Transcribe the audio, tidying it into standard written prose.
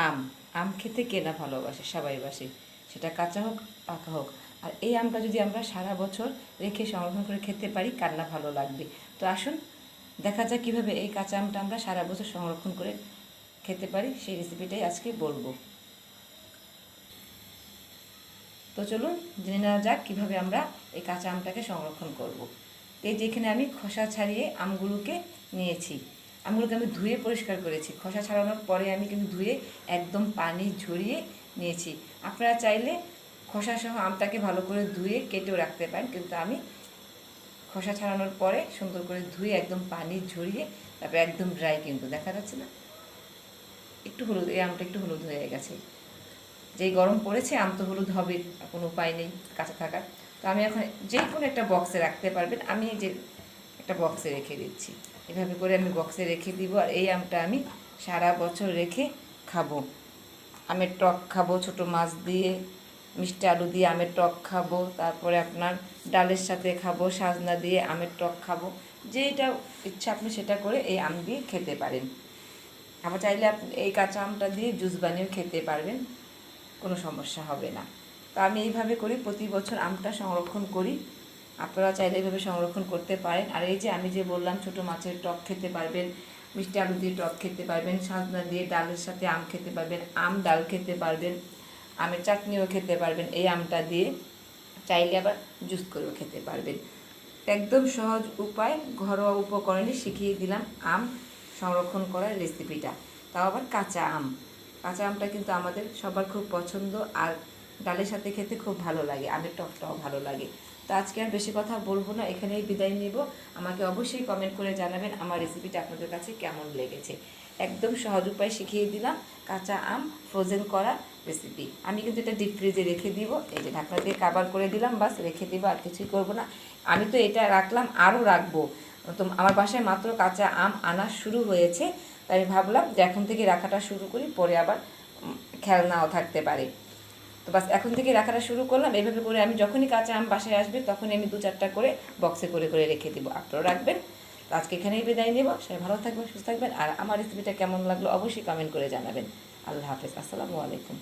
আম আম খেতে কে না ভালোবাসে, সবাই বাসে, সেটা কাঁচা হোক পাকা হোক। আর এই আমটা যদি আমরা সারা বছর রেখে সংরক্ষণ করে খেতে পারি, কার না ভালো লাগবে। তো আসুন দেখা যাক কীভাবে এই কাঁচা আমটা আমরা সারা বছর সংরক্ষণ করে খেতে পারি, সেই রেসিপিটাই আজকে বলবো। তো চলুন জেনে নেওয়া যাক কীভাবে আমরা এই কাঁচা আমটাকে সংরক্ষণ করব। এই যেখানে আমি খোসা ছাড়িয়ে আমগুলোকে নিয়েছি, আমগুলোকে আমি ধুয়ে পরিষ্কার করেছি। খোসা ছাড়ানোর পরে আমি কিন্তু ধুয়ে একদম পানি ঝরিয়ে নিয়েছি। আপনারা চাইলে খোসা সহ আমটাকে ভালো করে ধুয়ে কেটেও রাখতে পারেন, কিন্তু আমি খোসা ছাড়ানোর পরে সুন্দর করে ধুয়ে একদম পানি ঝরিয়ে তারপরে একদম ড্রাই, কিন্তু দেখা যাচ্ছে না একটু হলুদ, এই আমটা একটু হলুদ হয়ে গেছে। যেই গরম পড়েছে আম তো হলুদ হবে, কোনো উপায় নেই কাঁচা থাকার। তো আমি এখন যে কোনো একটা বক্সে রাখতে পারবেন, আমি যে একটা বক্সে রেখে দিচ্ছি। এভাবে করে আমি বক্সে রেখে দিব। আর এই আমটা আমি সারা বছর রেখে খাবো। আমের টক খাবো, ছোটো মাছ দিয়ে, মিষ্টি আলু দিয়ে আমের টক খাবো, তারপরে আপনার ডালের সাথে খাবো, সাজনা দিয়ে আমের টক খাবো। যেটা ইচ্ছা আপনি সেটা করে এই আম দিয়ে খেতে পারেন। আবার চাইলে আপনি এই কাঁচা আমটা দিয়ে জুস বানিয়েও খেতে পারবেন, কোনো সমস্যা হবে না। তো আমি এইভাবে করি, প্রতি বছর আমটা সংরক্ষণ করি। আপনারা চাইলে এইভাবে সংরক্ষণ করতে পারেন। আর এই যে আমি যে বললাম ছোটো মাছের টক খেতে পারবেন, মিষ্টি আলু দিয়ে টক খেতে পারবেন, সাজনা দিয়ে ডালের সাথে আম খেতে পারবেন, আম ডাল খেতে পারবেন, আমের চাটনিও খেতে পারবেন এই আমটা দিয়ে। চাইলে আবার জুস করেও খেতে পারবেন। একদম সহজ উপায়, ঘরোয়া উপকরণে শিখিয়ে দিলাম আম সংরক্ষণ করার রেসিপিটা, তাও আবার কাঁচা আম। কাঁচা আমটা কিন্তু আমাদের সবার খুব পছন্দ, আর ডালের সাথে খেতে খুব ভালো লাগে, আমের টকটাও ভালো লাগে। তো আজকে আর বেশি কথা বলবো না, এখানেই বিদায় নেব। আমাকে অবশ্যই কমেন্ট করে জানাবেন আমার রেসিপিটা আপনাদের কাছে কেমন লেগেছে। একদম সহজ উপায় শিখিয়ে দিলাম কাঁচা আম ফ্রোজেন করা রেসিপি। আমি কিন্তু এটা ডিপ ফ্রিজে রেখে দিব, এই যে ঢাকনা দিয়ে কাভার করে দিলাম, বাস রেখে দিব, আর কিছুই করবো না। আমি তো এটা রাখলাম, আরও রাখবো। তো আমার বাসায় মাত্র কাঁচা আম আনা শুরু হয়েছে, তাই আমি ভাবলাম যে এখন থেকে রাখাটা শুরু করি, পরে আবার খেয়াল নাও থাকতে পারে। তো বাস এখন থেকে রাখাটা শুরু করলাম। এইভাবে করে আমি যখনই কাঁচা আম বাসায় আসবে তখনই আমি 2-4টা করে বক্সে করে করে রেখে দিব, আপনারাও রাখবেন। তো আজকে এখানেই বিদায় নেব। সবাই ভালো থাকবেন, সুস্থ থাকবেন। আর আমার রেসিপিটা কেমন লাগলো অবশ্যই কমেন্ট করে জানাবেন। আল্লাহ হাফেজ, আসসালামু আলাইকুম।